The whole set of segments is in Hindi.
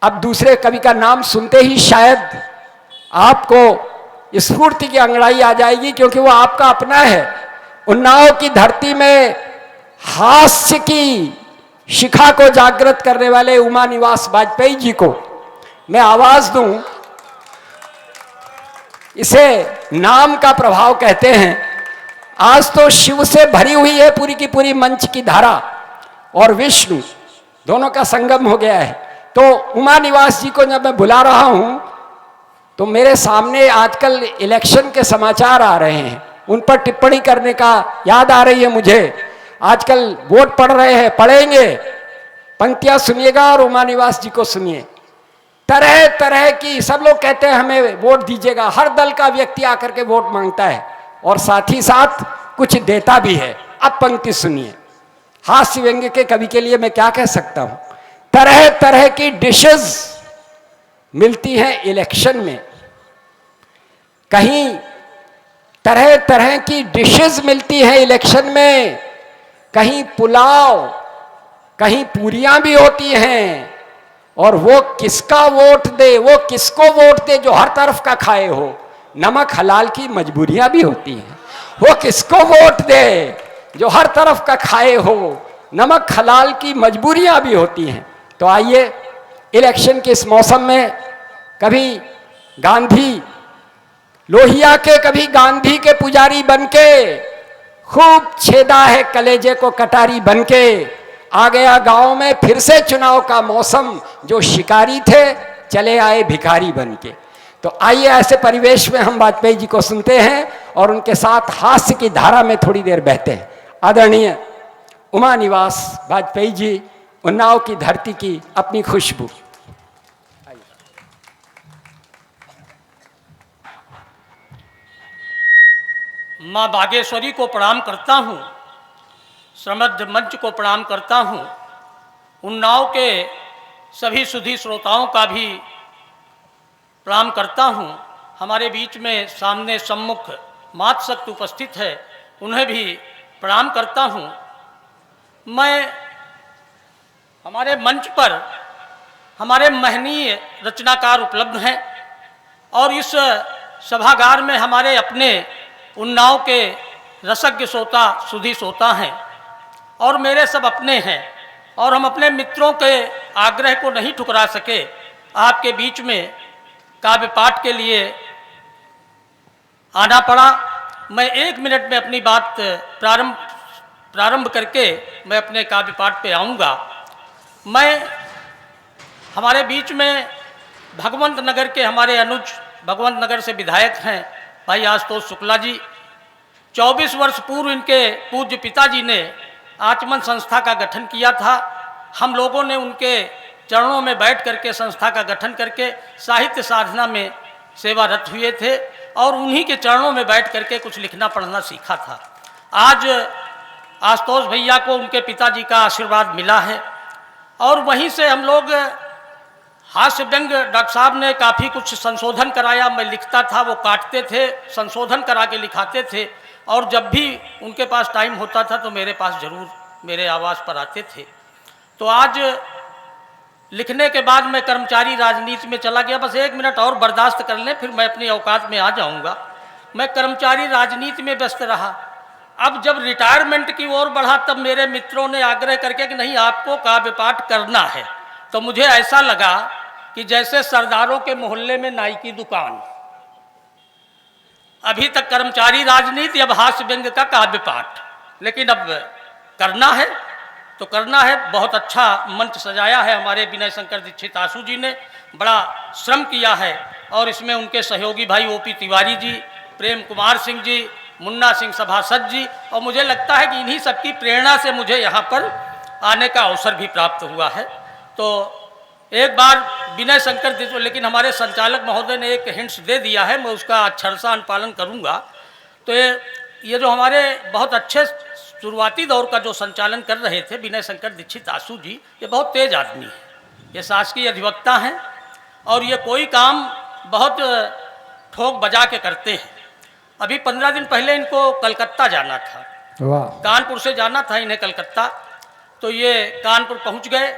अब दूसरे कवि का नाम सुनते ही शायद आपको स्फूर्ति की अंगड़ाई आ जाएगी, क्योंकि वो आपका अपना है। उन्नाव की धरती में हास्य की शिखा को जागृत करने वाले उमा निवास वाजपेयी जी को मैं आवाज दूं, इसे नाम का प्रभाव कहते हैं। आज तो शिव से भरी हुई है पूरी की पूरी मंच की धारा, और विष्णु दोनों का संगम हो गया है। तो उमा निवास जी को जब मैं बुला रहा हूं तो मेरे सामने आजकल इलेक्शन के समाचार आ रहे हैं, उन पर टिप्पणी करने का याद आ रही है मुझे। आजकल वोट पड़ रहे हैं, पढ़ेंगे, पंक्तियां सुनिएगा और उमा निवास जी को सुनिए। तरह तरह की सब लोग कहते हैं हमें वोट दीजिएगा, हर दल का व्यक्ति आकर के वोट मांगता है और साथ ही साथ कुछ देता भी है। अब पंक्ति सुनिए, हास्य व्यंग्य के कवि के लिए मैं क्या कह सकता हूं। तरह तरह की डिशेस मिलती हैं इलेक्शन में, कहीं तरह तरह की डिशेस मिलती हैं इलेक्शन में, कहीं पुलाव, कहीं पूरियां भी होती हैं। और वो किसका वोट दे, वो किसको वोट दे जो हर तरफ का खाए हो। नमक हलाल की मजबूरियां भी होती हैं, वो किसको वोट दे जो हर तरफ का खाए हो। नमक हलाल की मजबूरियां भी होती हैं। तो आइए इलेक्शन के इस मौसम में कभी गांधी लोहिया के, कभी गांधी के पुजारी बनके खूब छेदा है कलेजे को कटारी बनके। आ गया गांव में फिर से चुनाव का मौसम, जो शिकारी थे चले आए भिखारी बनके। तो आइए ऐसे परिवेश में हम वाजपेयी जी को सुनते हैं और उनके साथ हास्य की धारा में थोड़ी देर बहते हैं। आदरणीय उमा निवास वाजपेयी जी, उन्नाव की धरती की अपनी खुशबू। माँ बागेश्वरी को प्रणाम करता हूँ, समृद्ध मंच को प्रणाम करता हूँ, उन्नाव के सभी सुधी श्रोताओं का भी प्रणाम करता हूँ। हमारे बीच में सामने सम्मुख मातशक्ति उपस्थित है, उन्हें भी प्रणाम करता हूँ। मैं हमारे मंच पर हमारे महनीय रचनाकार उपलब्ध हैं और इस सभागार में हमारे अपने उन्नाव के रसज्ञ श्रोता सुधी श्रोता हैं और मेरे सब अपने हैं, और हम अपने मित्रों के आग्रह को नहीं ठुकरा सके। आपके बीच में काव्य पाठ के लिए आना पड़ा। मैं 1 मिनट में अपनी बात प्रारंभ करके मैं अपने काव्य पाठ पे आऊँगा। मैं हमारे बीच में भगवंत नगर के हमारे अनुज, भगवंत नगर से विधायक हैं भाई आशुतोष शुक्ला जी। 24 वर्ष पूर्व इनके पूज्य पिताजी ने आचमन संस्था का गठन किया था। हम लोगों ने उनके चरणों में बैठ करके संस्था का गठन करके साहित्य साधना में सेवारत हुए थे और उन्हीं के चरणों में बैठ करके कुछ लिखना पढ़ना सीखा था। आज आशुतोष भैया को उनके पिताजी का आशीर्वाद मिला है और वहीं से हम लोग हास्य व्यंग डॉक्टर साहब ने काफ़ी कुछ संशोधन कराया। मैं लिखता था, वो काटते थे, संशोधन करा के लिखाते थे और जब भी उनके पास टाइम होता था तो मेरे पास ज़रूर मेरे आवास पर आते थे। तो आज लिखने के बाद मैं कर्मचारी राजनीति में चला गया। बस 1 मिनट और बर्दाश्त कर लें, फिर मैं अपनी औकात में आ जाऊंगा। मैं कर्मचारी राजनीति में व्यस्त रहा। अब जब रिटायरमेंट की ओर बढ़ा तब मेरे मित्रों ने आग्रह करके कि नहीं आपको काव्य पाठ करना है। तो मुझे ऐसा लगा कि जैसे सरदारों के मोहल्ले में नाई की दुकान, अभी तक कर्मचारी राजनीति, अब हास्य व्यंग्य का काव्य पाठ, लेकिन अब करना है तो करना है। बहुत अच्छा मंच सजाया है हमारे विनय शंकर दीक्षित आशु जी ने, बड़ा श्रम किया है और इसमें उनके सहयोगी भाई ओपी तिवारी जी, प्रेम कुमार सिंह जी, मुन्ना सिंह सभासद जी, और मुझे लगता है कि इन्हीं सबकी प्रेरणा से मुझे यहाँ पर आने का अवसर भी प्राप्त हुआ है। तो एक बार विनय शंकर दीक्षित, लेकिन हमारे संचालक महोदय ने एक हिंट्स दे दिया है, मैं उसका अक्षरशः अनुपालन करूँगा। तो ये जो हमारे बहुत अच्छे शुरुआती दौर का जो संचालन कर रहे थे विनय शंकर दीक्षित आशु जी, ये बहुत तेज आदमी है, ये शासकीय अधिवक्ता हैं और ये कोई काम बहुत ठोक बजा के करते हैं। अभी 15 दिन पहले इनको कलकत्ता जाना था, कानपुर से जाना था इन्हें कलकत्ता, तो ये कानपुर पहुंच गए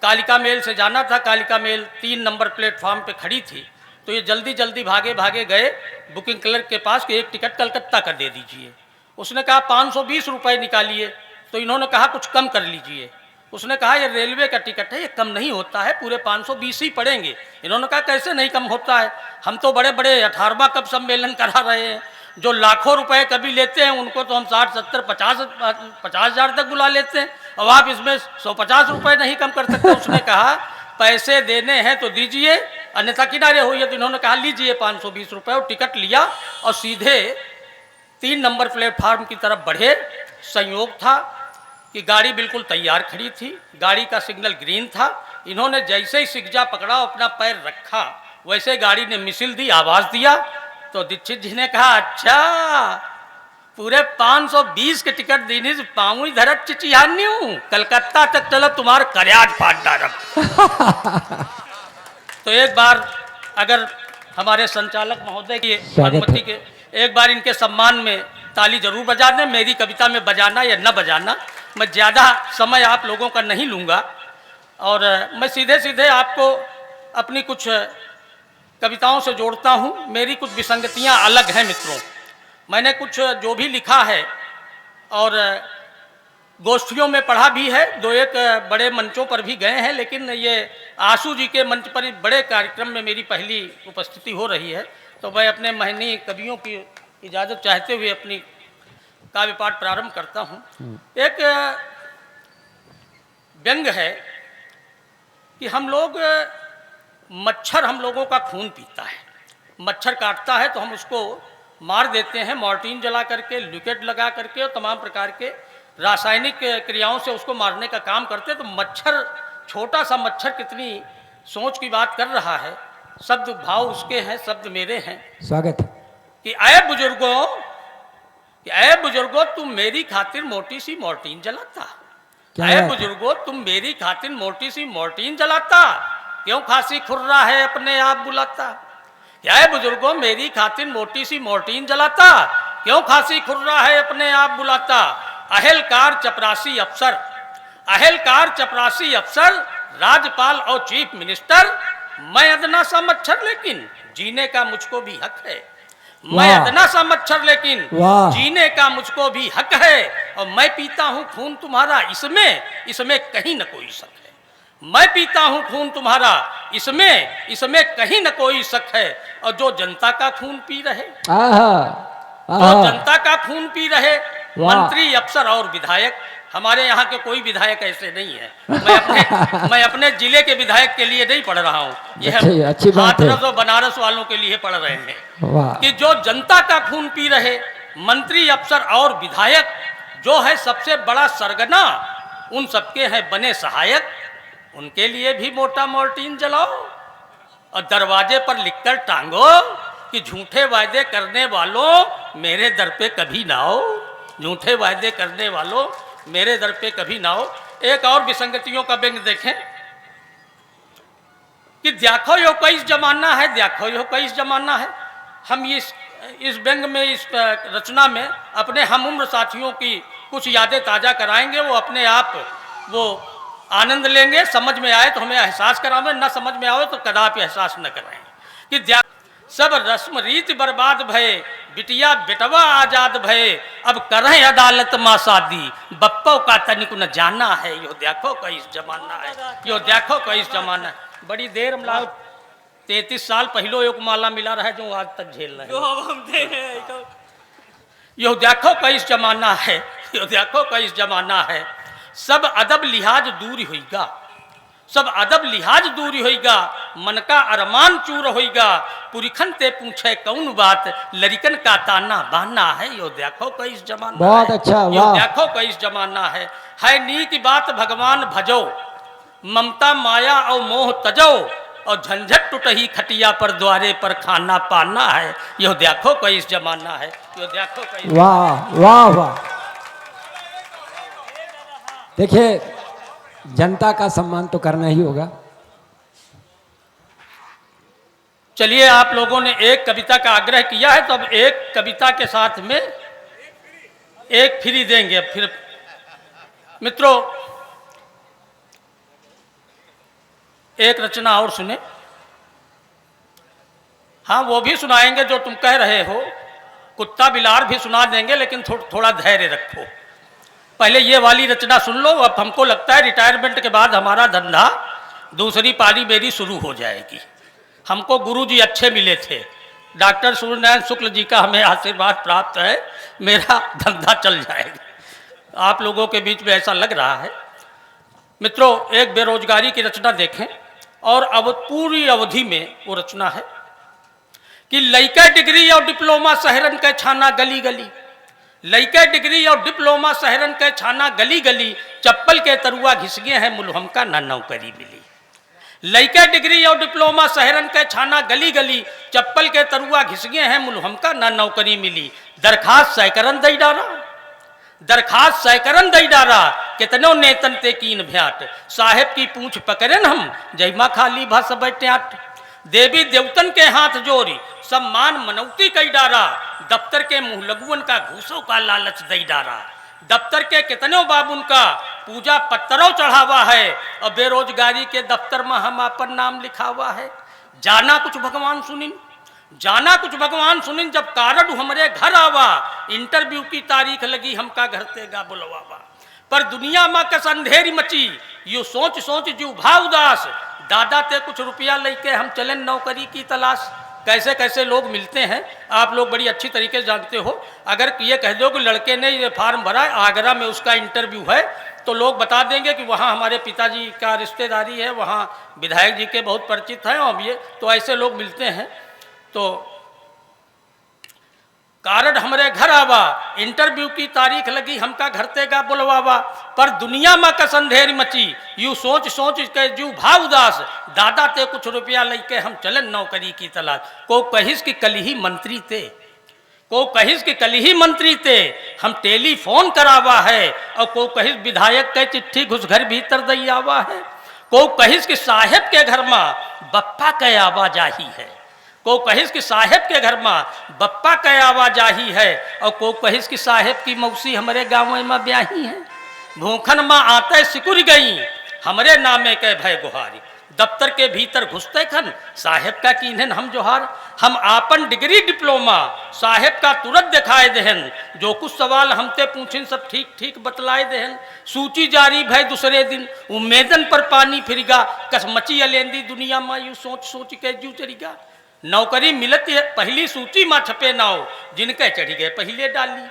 कालिका मेल से जाना था। कालिका मेल 3 नंबर प्लेटफार्म पे खड़ी थी, तो ये जल्दी जल्दी भागे भागे गए बुकिंग क्लर्क के पास कि एक टिकट कलकत्ता का दे दीजिए। उसने कहा 520 रुपये निकालिए, तो इन्होंने कहा कुछ कम कर लीजिए। उसने कहा ये रेलवे का टिकट है, ये कम नहीं होता है, पूरे 520 ही पड़ेंगे। इन्होंने कहा कैसे नहीं कम होता है, हम तो बड़े बड़े 18वां कप सम्मेलन करा रहे हैं, जो लाखों रुपए कभी लेते हैं उनको तो हम 60, 70, 50 हज़ार तक बुला लेते हैं, अब आप इसमें 150 रुपये नहीं कम कर सकते। उसने कहा पैसे देने हैं तो दीजिए, अन्यथा किनारे होइए। तो इन्होंने कहा लीजिए 520 रुपये, और टिकट लिया और सीधे 3 नंबर प्लेटफार्म की तरफ बढ़े। संयोग था कि गाड़ी बिल्कुल तैयार खड़ी थी, गाड़ी का सिग्नल ग्रीन था। इन्होंने जैसे ही सिगजा पकड़ा, अपना पैर रखा, वैसे गाड़ी ने मिसिल दी, आवाज़ दिया। तो दीक्षित जी ने कहा अच्छा पूरे 520 के टिकट देने से पाऊँ ही धरत चिचिहानी हूँ, कलकत्ता तक चलो तुम्हारे करयाज फाट डारब। तो एक बार अगर हमारे संचालक महोदय की अनुमति के एक बार इनके सम्मान में ताली जरूर बजा दें। मेरी कविता में बजाना या न बजाना, मैं ज़्यादा समय आप लोगों का नहीं लूँगा, और मैं सीधे सीधे आपको अपनी कुछ कविताओं से जोड़ता हूँ। मेरी कुछ विसंगतियाँ अलग हैं मित्रों। मैंने कुछ जो भी लिखा है और गोष्ठियों में पढ़ा भी है, 2-1 बड़े मंचों पर भी गए हैं, लेकिन ये आशू जी के मंच पर बड़े कार्यक्रम में मेरी पहली उपस्थिति हो रही है। तो मैं अपने महनीय कवियों की इजाज़त चाहते हुए अपनी काव्य पाठ प्रारंभ करता हूँ। एक व्यंग है कि हम लोग, मच्छर हम लोगों का खून पीता है, मच्छर काटता है तो हम उसको मार देते हैं, मॉर्टीन जला करके, लिक्विड लगा करके, और तमाम प्रकार के रासायनिक क्रियाओं से उसको मारने का काम करते हैं। तो मच्छर, छोटा सा मच्छर कितनी सोच की बात कर रहा है। शब्द भाव उसके हैं, शब्द मेरे हैं। स्वागत कि अय बुजुर्गों, कि अय बुजुर्गों तुम मेरी खातिर मोटी सी मॉर्टीन जलाता, अय बुजुर्गों तुम मेरी खातिर मोटी सी मॉर्टीन जलाता, क्यों खांसी खुर्रा है अपने आप बुलाता। अय बुजुर्गों मेरी खातिर मोटी सी मॉर्टीन जलाता, क्यों खांसी खुर्रा है अपने आप बुलाता। अहलकार चपरासी अफसर, अहलकार चपरासी अफसर, राज्यपाल और चीफ मिनिस्टर, मैं अदना सा मच्छर लेकिन जीने का मुझको भी हक है। मैं अदना सा मच्छर लेकिन जीने का मुझको भी हक है, और मैं पीता हूँ खून तुम्हारा, इसमें कहीं न कोई शक है। मैं पीता हूँ खून तुम्हारा, इसमें कहीं न कोई शक है। और जो जनता का खून पी रहे, जो जनता का खून पी रहे, मंत्री, अफसर और विधायक, हमारे यहाँ के कोई विधायक ऐसे नहीं है। मैं अपने जिले के विधायक के लिए नहीं पढ़ रहा हूँ, यह हाथरस और बनारस वालों के लिए पढ़ रहे हैं कि जो जनता का खून पी रहे, मंत्री, अफसर और विधायक, जो है सबसे बड़ा सरगना, उन सबके हैं बने सहायक। उनके लिए भी मोटा मॉर्टीन जलाओ और दरवाजे पर लिखकर टांगो कि झूठे वायदे करने वालों मेरे दर पे कभी ना आओ, झूठे वायदे करने वालों मेरे दर पे कभी ना हो। एक और विसंगतियों का व्यंग देखें कि देखो यो कैस जमाना है, देखो यो कैस जमाना है। हम इस व्यंग में, इस रचना में अपने हम उम्र साथियों की कुछ यादें ताज़ा कराएंगे। वो अपने आप वो आनंद लेंगे, समझ में आए तो हमें एहसास कराएंगे, न समझ में आए तो कदापि एहसास न कराएंगे। कि सब रस्म रीत बर्बाद भये, बिटिया बेटवा आजाद भये, अब करें अदालत माँ शादी, बप्पो का तनिक न जाना है। यो देखो कैस जमाना है, यो देखो कैस जमाना है। बड़ी देर हम लाओ 33 साल पहलो एक माला मिला रहा है जो आज तक झेल रहे हैं। यो देखो कैस जमाना है, यो देखो कैस जमाना है। सब अदब लिहाज दूर होइगा, सब अदब लिहाज दूर होइगा, मन का अरमान चूर होइगा। पुरखन ते पूछे कौन बात, लड़कन का ताना बहाना है। यो देखो कैस जमाना, बहुत अच्छा, यो देखो कैस जमाना है नीक बात भगवान भजो, ममता माया और मोह तजो, और झंझट टूटही खटिया पर द्वारे पर खाना पाना है। यो देखो कैस जमाना है, यो देखो कैस। वाह वाह वाह। देखिए, जनता का सम्मान तो करना ही होगा। चलिए, आप लोगों ने एक कविता का आग्रह किया है तो अब एक कविता के साथ में एक फ्री देंगे। अब फिर मित्रों, एक रचना और सुने। हाँ, वो भी सुनाएंगे जो तुम कह रहे हो, कुत्ता बिलार भी सुना देंगे, लेकिन थोड़ा धैर्य रखो। पहले ये वाली रचना सुन लो। अब हमको लगता है रिटायरमेंट के बाद हमारा धंधा दूसरी पारी मेरी शुरू हो जाएगी। हमको गुरुजी अच्छे मिले थे, डॉक्टर सूर्यनारायण शुक्ल जी का हमें आशीर्वाद प्राप्त है, मेरा धंधा चल जाएगा। आप लोगों के बीच में ऐसा लग रहा है। मित्रों, एक बेरोजगारी की रचना देखें, और अब पूरी अवधि में वो रचना है कि लइका डिग्री और डिप्लोमा शहरन के छाना गली गली, लइका डिग्री और डिप्लोमा शहरन के छाना गली गली, चप्पल के तरुआ घिसगे हैं मुलहम का ना नौकरी मिली। लइका डिग्री और डिप्लोमा शहरन के छाना गली गली, चप्पल के तरुआ घिसगे हैं मुलहम का ना नौकरी मिली। दरखास्त सैकरन दई डारा, दरखास्त सैकरन दई डारा, कितनों नेतन ते कीन भ्याट, साहेब की पूंछ पकड़न हम जयमा खाली भस बैठ्याट। देवी देवतन के हाथ जोड़ी सम्मान मनौती कई डारा, दफ्तर के मुंह लगुअन का घूसों का लालच दई डारा। दफ्तर के कितनों बाबुन का पूजा पत्तरों चढ़ावा है, और बेरोजगारी के दफ्तर में हम अपन नाम लिखा हुआ है। जाना कुछ भगवान सुनिन, जाना कुछ भगवान सुनिन, जब कारण हमारे घर आवा, इंटरव्यू की तारीख लगी हमका घर तेगा बुलवावा। पर दुनिया में कस अंधेरी मची, यू सोच सोच जू भाव उदास, दादा ते कुछ रुपया लेके हम चले नौकरी की तलाश। कैसे कैसे लोग मिलते हैं, आप लोग बड़ी अच्छी तरीके से जानते हो। अगर ये कह दो कि लड़के ने ये फार्म भरा, आगरा में उसका इंटरव्यू है, तो लोग बता देंगे कि वहाँ हमारे पिताजी का रिश्तेदारी है, वहाँ विधायक जी के बहुत परिचित हैं, और ये तो ऐसे लोग मिलते हैं। तो कारण हमारे घर आवा, इंटरव्यू की तारीख लगी हमका घर तेगा बुलवावा। पर दुनिया में कस अंधेरी मची, यू सोच सोच के जू भाव उदास, दादा ते कुछ रुपया लेके हम चलन नौकरी की तलाश। को कहिस कि कल ही मंत्री थे, को कहिस कि कल ही मंत्री थे, हम टेलीफोन करावा है, और को कहिस विधायक के चिट्ठी घुस घर भीतर दई आवा है। को कहिस कि साहेब के घर में बप्पा के आवाजाही है, को कहिस कि साहेब के घर में बप्पा के आवाजाही है, और को कहिस कि साहेब की मौसी हमारे गाँव में ब्याही है। भूखन में आते सिकुड़ गई हमारे नामे के भय गुहारी, दफ्तर के भीतर घुसते खन साहेब का कीन्हन हम जोहार। हम आपन डिग्री डिप्लोमा साहेब का तुरंत दिखाए देहन, जो कुछ सवाल हमते पूछिन सब ठीक ठीक बतलाए देहन। सूची जारी भय दूसरे दिन, उम्मीदन पर पानी फिरगा, कस मची अलेंदी दुनिया में यू सोच सोच के जू चढ़ीगा। नौकरी मिलती है पहली सूची में छपे नाव, जिनके चढ़ी गए पहले डाली।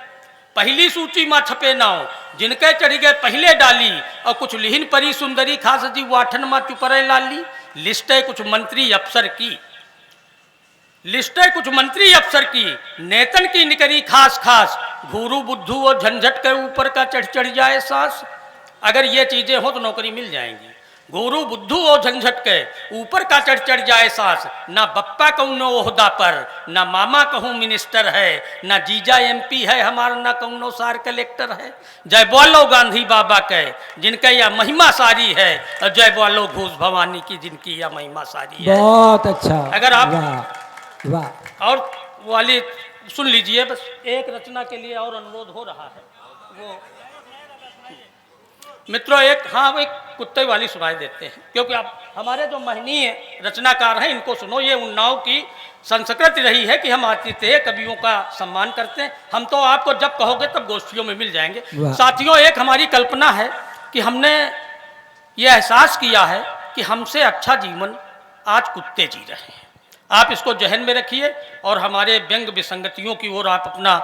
पहली सूची में छपे नाव, जिनके चढ़ी गए पहले डाली, और कुछ लिहिन परी सुंदरी खास जी वाठन में चुपरे लाली। लिस्ट है कुछ मंत्री अफसर की, लिस्ट है कुछ मंत्री अफसर की, नेतन की निकरी खास खास, घूरू बुद्धू और झंझट के ऊपर का चढ़ चढ़ जाए सांस। अगर ये चीजें हो तो नौकरी मिल जाएंगी। गुरु बुद्धू और झंझट के ऊपर का चढ़ चढ़ जाए सांस, ना बप्पा कहूँ ओहदा पर, ना मामा कहूँ मिनिस्टर है, ना जीजा एमपी है हमारा, ना कहूँ सार कलेक्टर है। जय बोलो गांधी बाबा के जिनका यह महिमा सारी है, और जय बोलो घूस भवानी की जिनकी यह महिमा सारी है। बहुत अच्छा। अगर आप वाह वाह। और वाली सुन लीजिए, बस एक रचना के लिए और अनुरोध हो रहा है। वो मित्रों एक एक कुत्ते वाली सुनाई देते हैं, क्योंकि आप हमारे जो महनीय रचनाकार हैं इनको सुनो। ये उन्नाव की संस्कृति रही है कि हम आतिथ्य कवियों का सम्मान करते हैं। हम तो आपको जब कहोगे तब गोष्ठियों में मिल जाएंगे। साथियों, एक हमारी कल्पना है कि हमने ये एहसास किया है कि हमसे अच्छा जीवन आज कुत्ते जी रहे हैं। आप इसको जहन में रखिए और हमारे व्यंग विसंगतियों की ओर आप अपना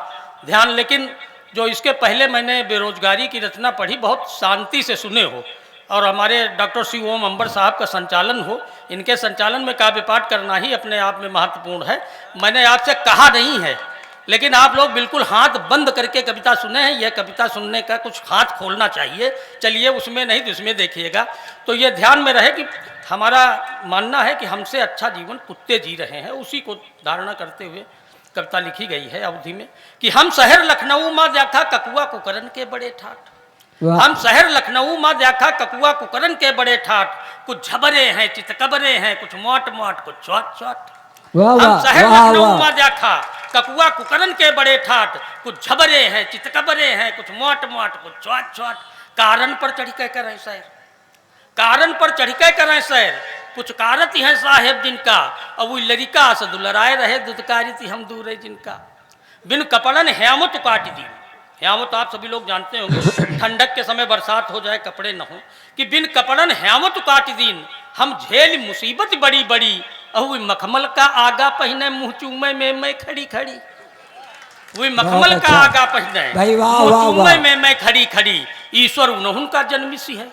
ध्यान, लेकिन जो इसके पहले मैंने बेरोजगारी की रचना पढ़ी, बहुत शांति से सुने हो, और हमारे डॉक्टर सी ओम अंबर साहब का संचालन हो। इनके संचालन में काव्य पाठ करना ही अपने आप में महत्वपूर्ण है। मैंने आपसे कहा नहीं है, लेकिन आप लोग बिल्कुल हाथ बंद करके कविता सुने हैं। यह कविता सुनने का कुछ हाथ खोलना चाहिए। चलिए, उसमें नहीं तो इसमें देखिएगा। तो ये ध्यान में रहे कि हमारा मानना है कि हमसे अच्छा जीवन कुत्ते जी रहे हैं, उसी को धारणा करते हुए कविता लिखी गई है अवधि में कि हम शहर लखनऊ में देखा ककुआ कुकरन के बड़े ठाठ। हम शहर लखनऊ में देखा ककुआ कुकरन के बड़े ठाठ, कुछ झबरे हैं चितकबरे हैं, कुछ मोट मोट कुछ चौट चौट। हम शहर लखनऊ में देखा ककुआ कुकरन के बड़े ठाठ, कुछ झबरे हैं चितकबरे हैं, कुछ मोट मोट कुछ चौट चौट। कारण पर चढ़ के करें शहर, कारण पर चढ़ के करें शहर, पुचकारत हैं साहेब जिनका, अब वो लड़िका से दुलराए रहे दुदकारी थी हम दूर है जिनका। बिन कपड़न हेमत काट दी, हेमत आप सभी लोग जानते होंगे, ठंडक के समय बरसात हो जाए कपड़े न हो, कि बिन कपड़न हेमत काट दीन हम झेल मुसीबत बड़ी बड़ी, अहुई मखमल का आगा पहने मुँह चूमे में मैं खड़ी खड़ी। वही मखमल का आगा पहने मुँह चूमे में मैं खड़ी खड़ी। ईश्वर उन्हों का जन्मिसी है,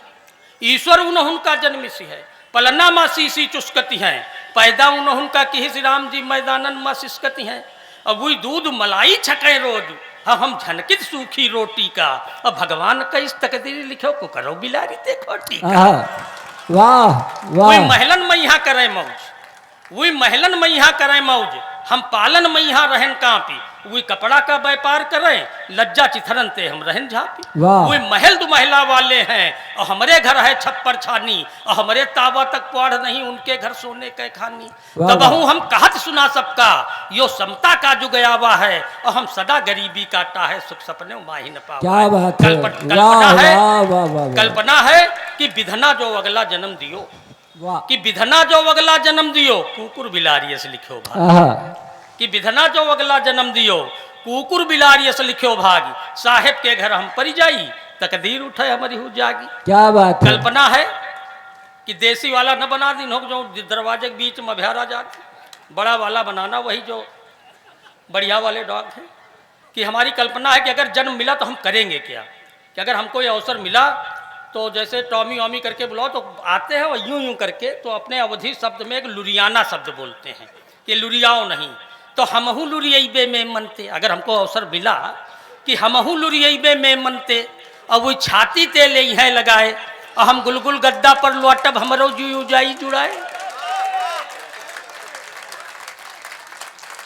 ईश्वर उन्हों का जन्मिसी है। पलना माँ सीसी चुस्कती हैं, पैदा उन्हों का कि श्री राम जी मैदानन माँ सिसकती हैं। अब वही दूध मलाई छके रोज, हम झनकित सूखी रोटी का, अब भगवान का इस तकदीर लिखो को करो बिलारी देखो टीका। वाह वाह। वही महलन में यहाँ करे मौज, वही महलन में यहाँ करे मौज, हम पालन में यहाँ रहन कापी। वही कपड़ा का व्यापार करें, लज्जा चिथरनते हम रहन झापी। वही महल दो महिला वाले हैं, और हमारे घर है छप्पर छानी, और हमारे तावा तक पौड़ नहीं उनके घर सोने के खानी। तबहू हम कहत सुना सबका, यो समता का जुग आवा है, और हम सदा गरीबी काटा है, सुख सपने माही न पावा। क्या बात है। कल्पना है कि विधना जो अगला जन्म दियो, कि विधना जो अगला जन्म दियो कुकुर बिलारी से लिखो भाग, कि विधना जो अगला जन्म दियो कुकुर बिलारी से लिखो भागी। साहेब के घर हम परी जाई, तकदीर उठे हमारी हो जागी। क्या बात है। कल्पना है कि देसी वाला न बना दी हो, जो दरवाजे के बीच में भ्यारा जाती, बड़ा वाला बनाना, वही जो बढ़िया वाले डॉग हैं। कि हमारी कल्पना है कि अगर जन्म मिला तो हम करेंगे क्या, कि अगर हमको ये अवसर मिला तो जैसे टॉमी वामी करके बुलाओ तो आते हैं, और यूं यूं करके तो अपने अवधि शब्द में एक लुरियाना शब्द बोलते हैं कि लुरियाओ नहीं, तो हमहू लुरियबे में मनते। अगर हमको अवसर मिला कि हमहू लुरियबे में मनते, और वो छाती ते ले हैं लगाए, और हम गुलगुल गद्दा पर लौटब हमरो जुयू जाई जुड़ाए।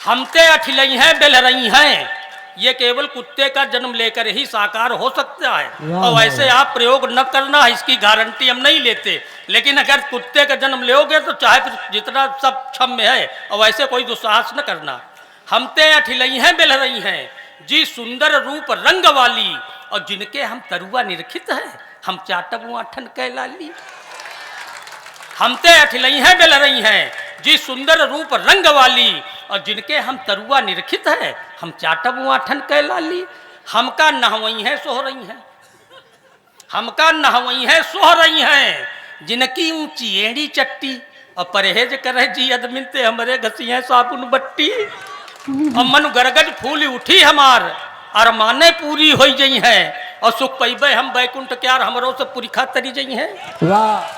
हमते अठिलई हैं बेल रही हैं, ये केवल कुत्ते का जन्म लेकर ही साकार हो सकता है, और वैसे आप प्रयोग न करना, इसकी गारंटी हम नहीं लेते। लेकिन अगर कुत्ते का जन्म लोगे तो चाहे जितना सब क्षम में है, और वैसे कोई दुस्साहस न करना। हमते अठिलई हैं बेल रही हैं जी सुंदर रूप रंग वाली, और जिनके हम तरुआ निरखित है, हम चाटब आठन कैलाली। हमते अठिलई हैं बेल रही हैं जी सुंदर रूप रंग वाली, और जिनके हम तरुआ निरखित है, हम चाटब आठन कैलाली। हमका नहवई है सोह रही हैं, हमका नहवई है सोह रही हैं, जिनकी ऊंची एड़ी चट्टी, और परहेज करे जी अदमिनते हमारे घसी हैं साबुन बट्टी। और मन गरगज फूल उठी हमार, अरमाने पूरी हो गई हैं, और सुख पैबे हम बैकुंठ क्यार हमरों से पुरिखा तरी गई हैं। वाह।